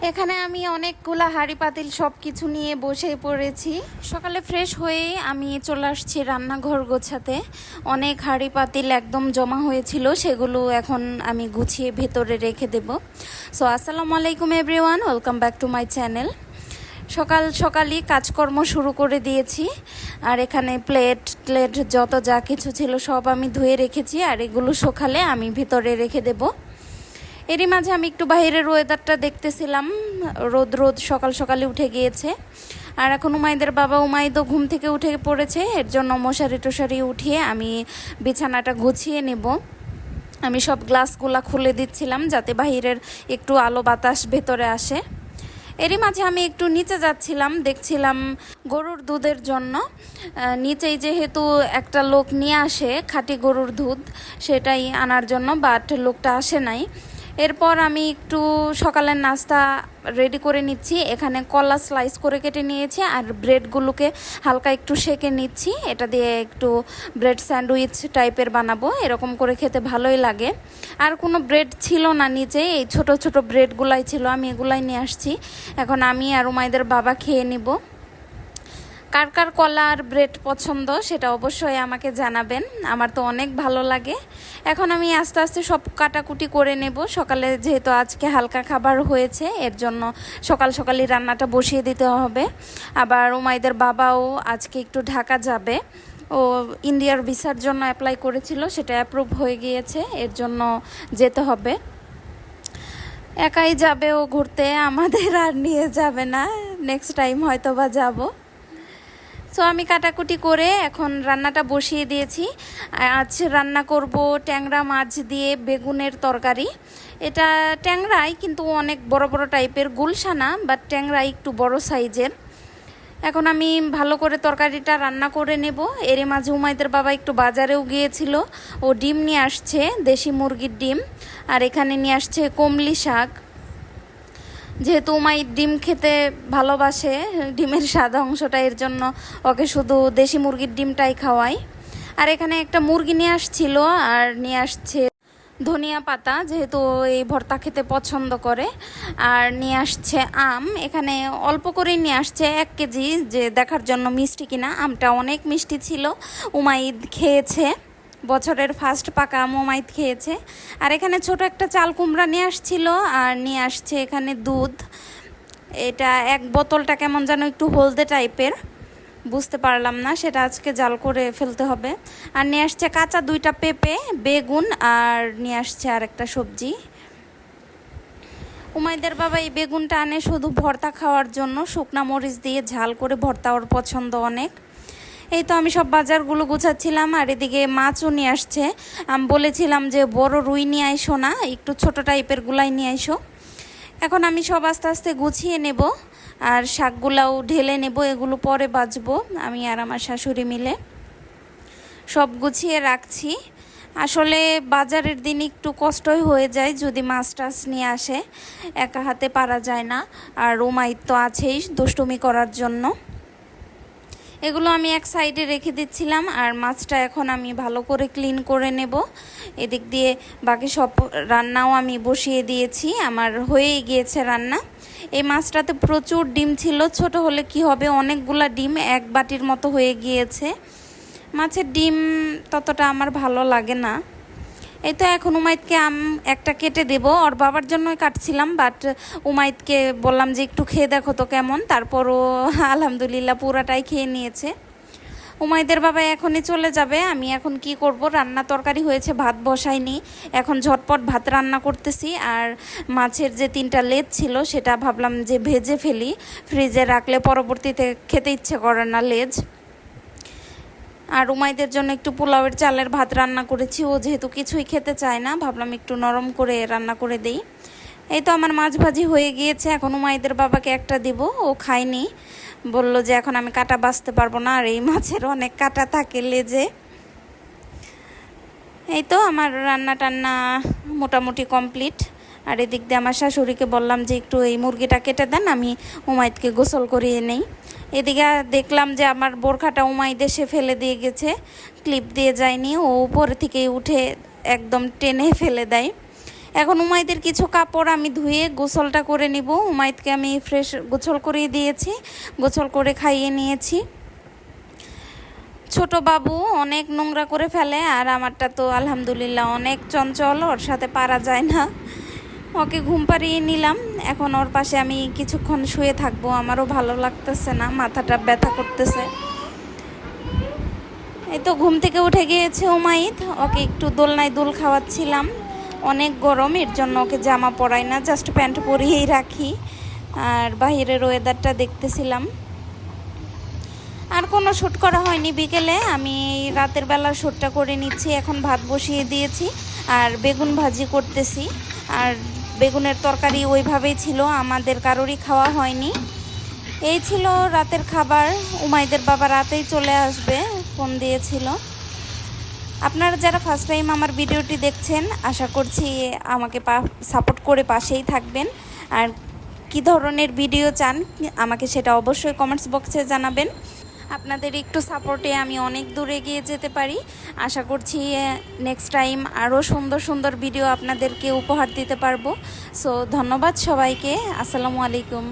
এখানে আমি অনেকগুলা হাঁড়ি পাতিল সব কিছু নিয়ে বসে পড়েছি। সকালে ফ্রেশ হয়ে আমি চলে আসছি রান্নাঘর গোছাতে। অনেক হাঁড়ি পাতিল একদম জমা হয়েছিল, সেগুলো এখন আমি গুছিয়ে ভেতরে রেখে দেব। সো আসসালামু আলাইকুম everyone, welcome back to my channel. সকাল সকালই কাজকর্ম শুরু করে দিয়েছি। আর এখানে প্লেট যত যা কিছু ছিল সব আমি ধুয়ে রেখেছি, আর এগুলো সকালে আমি ভিতরে রেখে দেব। এরই মাঝে আমি একটু বাইরের ওয়েদারটা দেখতেছিলাম। রোদ রোদ সকাল সকালে উঠে গিয়েছে। আর এখন উমাইদের বাবা উমাইদও ঘুম থেকে উঠে পড়েছে, এর জন্য মশারি টশারি উঠিয়ে আমি বিছানাটা গুছিয়ে নেব। আমি সব গ্লাসগুলা খুলে দিচ্ছিলাম যাতে বাহিরের একটু আলো বাতাস ভেতরে আসে। এরই মাঝে আমি একটু নিচে যাচ্ছিলাম, দেখছিলাম গরুর দুধের জন্য নিচেই যেহেতু একটা লোক নিয়ে আসে খাঁটি গরুর দুধ, সেটাই আনার জন্য, বাট লোকটা আসে নাই। এরপর আমি একটু সকালের নাস্তা রেডি করে নিচ্ছি। এখানে কলা স্লাইস করে কেটে নিয়েছি আর ব্রেডগুলোকে হালকা একটু সেঁকে নিচ্ছি। এটা দিয়ে একটু ব্রেড স্যান্ডউইচ টাইপের বানাবো, এরকম করে খেতে ভালোই লাগে। আর কোনো ব্রেড ছিল না নিচে, এই ছোট ছোট ব্রেডগুলাই ছিল, আমি এগুলাই নিয়ে আসছি। এখন আমি আর উমাইদের বাবা খেয়ে নিব। কার কার কলা আর ব্রেড পছন্দ সেটা অবশ্যই আমাকে জানাবেন, আমার তো অনেক ভালো লাগে। এখন আমি আস্তে আস্তে সব কাটাকুটি করে নেব। সকালে যেহেতু আজকে হালকা খাবার হয়েছে, এর জন্য সকাল সকালই রান্নাটা বসিয়ে দিতে হবে। আবার উমাইদের বাবাও আজকে একটু ঢাকা যাবে, ও ইন্ডিয়ার ভিসার জন্য অ্যাপ্লাই করেছিল, সেটা অ্যাপ্রুভ হয়ে গিয়েছে, এর জন্য যেতে হবে। একাই যাবে ও ঘুরতে, আমাদের আর নিয়ে যাবে না, নেক্সট টাইম হয়তো বা যাবো। সো আমি কাটাকুটি করে এখন রান্নাটা বসিয়ে দিয়েছি। আজ রান্না করব ট্যাংরা মাছ দিয়ে বেগুনের তরকারি। এটা ট্যাংরাই কিন্তু অনেক বড় বড় টাইপের, গুলশানা বাট ট্যাংরা একটু বড় সাইজের। এখন আমি ভালো করে তরকারিটা রান্না করে নেব। এর মাঝে উমাইদের বাবা একটু বাজারেও গিয়েছিল, ও ডিম নিয়ে আসছে, দেশি মুরগির ডিম। আর এখানে নিয়ে আসছে কমলি শাক। যেহেতু উমাই ডিম খেতে ভালোবাসে, ডিমের সাদা অংশটা, এর জন্য ওকে শুধু দেশি মুরগির ডিমটাই খাওয়াই। আর এখানে একটা মুরগি নিয়ে আসছিল, আর নিয়ে আসছে ধনিয়া পাতা, যেহেতু এই ভর্তা খেতে পছন্দ করে। আর নিয়ে আসছে আম, এখানে অল্প করেই নিয়ে আসছে 1 কেজি, যে দেখার জন্য মিষ্টি কিনা। আমটা অনেক মিষ্টি ছিল, উমাইদ খেয়েছে, বছরের ফার্স্ট পাকা আম উমাইদ খেয়েছে। আর এখানে ছোট একটা চাল কুমড়া নিয়ে আসছিল, আর নিয়ে আসছে এখানে দুধ। এটা 1 বোতলটা কেমন যেন একটু হলদে টাইপের, বুঝতে পারলাম না, সেটা আজকে জাল করে ফেলতে হবে। আর নিয়ে আসছে কাঁচা 2টা পেঁপে, বেগুন, আর নিয়ে আসছে আর একটা সবজি। উমাইদের বাবা এই বেগুনটা আনে শুধু ভর্তা খাওয়ার জন্য, শুকনা মরিচ দিয়ে ঝাল করে ভর্তা ওর পছন্দ অনেক। এই তো আমি সব বাজারগুলো গুছাচ্ছিলাম, আর এদিকে মাছও নিয়ে আসছে। আমি বলেছিলাম যে বড় রুই নিয়ে আইসো না, একটু ছোট টাইপের গুলাই নিয়ে আইসো। এখন আমি সব আস্তে আস্তে গুছিয়ে নেব, আর শাকগুলাও ঢেলে নেব, এগুলো পরে বাছবো আমি আর আমার শাশুড়ি মিলে। সব গুছিয়ে রাখছি। আসলে বাজারের দিন একটু কষ্টই হয়ে যায় যদি মাছ টাছ নিয়ে আসে, একা হাতে পারা যায় না। আর উমাইদ তো আছেই দুষ্টুমি করার জন্য। এগুলো আমি এক সাইডে রেখে দিচ্ছিলাম, আর মাছটা এখন আমি ভালো করে ক্লিন করে নেব। এদিক দিয়ে বাকি সব রান্নাও আমি বসিয়ে দিয়েছি, আমার হয়েই গিয়েছে রান্না। এই মাছটাতে প্রচুর ডিম ছিল, ছোট হলে কি হবে, অনেকগুলা ডিম, 1 বাটির মতো হয়ে গিয়েছে। মাছের ডিম ততটা আমার ভালো লাগে না। এই তো এখন উমাইদকে একটা কেটে দেব, ওর বাবার জন্যই কাটছিলাম, বাট উমাইদকে বললাম যে একটু খেয়ে দেখো তো কেমন, তারপরও আলহামদুলিল্লাহ পুরাটাই খেয়ে নিয়েছে। উমাইদের বাবা এখনই চলে যাবে, আমি এখন কি করব, রান্না তরকারি হয়েছে, ভাত বসাইনি, এখন ঝটপট ভাত রান্না করতেছি। আর মাছের যে 3টা লেজ ছিল সেটা ভাবলাম যে ভেজে ফেলি, ফ্রিজে রাখলে পরবর্তীতে খেতে ইচ্ছে করে না লেজ। আর উমাইদের জন্য একটু পোলাওয়ের চালের ভাত রান্না করেছি, ও যেহেতু কিছুই খেতে চায় না, ভাবলাম একটু নরম করে রান্না করে দেই। এই তো আমার মাছ ভাজি হয়ে গিয়েছে, এখন উমাইদের বাবাকে একটা দিব, ও খায়নি, বলল যে এখন আমি কাটা বাছতে পারবো না, আর এই মাছের অনেক কাটা থাকে লেজে। এই তো আমার রান্না টান্না মোটামুটি কমপ্লিট। আর এদিক দিয়ে আমার শাশুড়িকে বললাম যে একটু এই মুরগিটা কেটে দেন, আমি উমাইদকে গোসল করিয়ে নেই। এদিকে দেখলাম যে আমার বোরখাটা উমাইদ এসে ফেলে দিয়ে গেছে, ক্লিপ দিয়ে যায়নি, ও উপরে থেকে উঠে একদম টেনে ফেলে দেয়। এখন উমাইদের কিছু কাপড় আমি ধুয়ে গোসলটা করে নিব। উমাইদকে আমি ফ্রেশ গোসল করিয়ে দিয়েছি, গোসল করে খাইয়ে নিয়েছি। ছোট বাবু অনেক নোংরা করে ফেলে, আর আমারটা তো আলহামদুলিল্লাহ অনেক চঞ্চল, ওর সাথে পারা যায় না। ওকে ঘুম পাড়িয়ে নিলাম, এখন ওর পাশে আমি কিছুক্ষণ শুয়ে থাকবো। আমারও ভালো লাগতেছে না, মাথাটা ব্যথা করতেছে। এই তো ঘুম থেকে উঠে গিয়েছে উমাইদ, ওকে একটু দোলনায় দোল খাওয়াচ্ছিলাম। অনেক গরম, এর জন্য ওকে জামা পরাই না, জাস্ট প্যান্ট পরিয়েই রাখি। আর বাহিরের ওয়েদারটা দেখতেছিলাম। আর কোনো শ্যুট করা হয়নি বিকেলে, আমি রাতের বেলা শ্যুটটা করে নিচ্ছি। এখন ভাত বসিয়ে দিয়েছি আর বেগুন ভাজি করতেছি। আর বেগুনের তরকারি ওইভাবেই ছিল, আমাদের কারোরই খাওয়া হয়নি। এই ছিল রাতের খাবার। উমাইদের বাবা রাতেই চলে আসবে, ফোন দিয়েছিল। আপনারা যারা ফার্স্ট টাইম আমার ভিডিওটি দেখছেন, আশা করছি আমাকে সাপোর্ট করে পাশেই থাকবেন। আর কী ধরনের ভিডিও চান আমাকে সেটা অবশ্যই কমেন্টস বক্সে জানাবেন। আপনাদের একটু সাপোর্টে আমি অনেক দূরে এগিয়ে যেতে পারি। আশা করছি নেক্সট টাইম আরও সুন্দর সুন্দর ভিডিও আপনাদেরকে উপহার দিতে পারবো। সো ধন্যবাদ সবাইকে। আসসালামু আলাইকুম।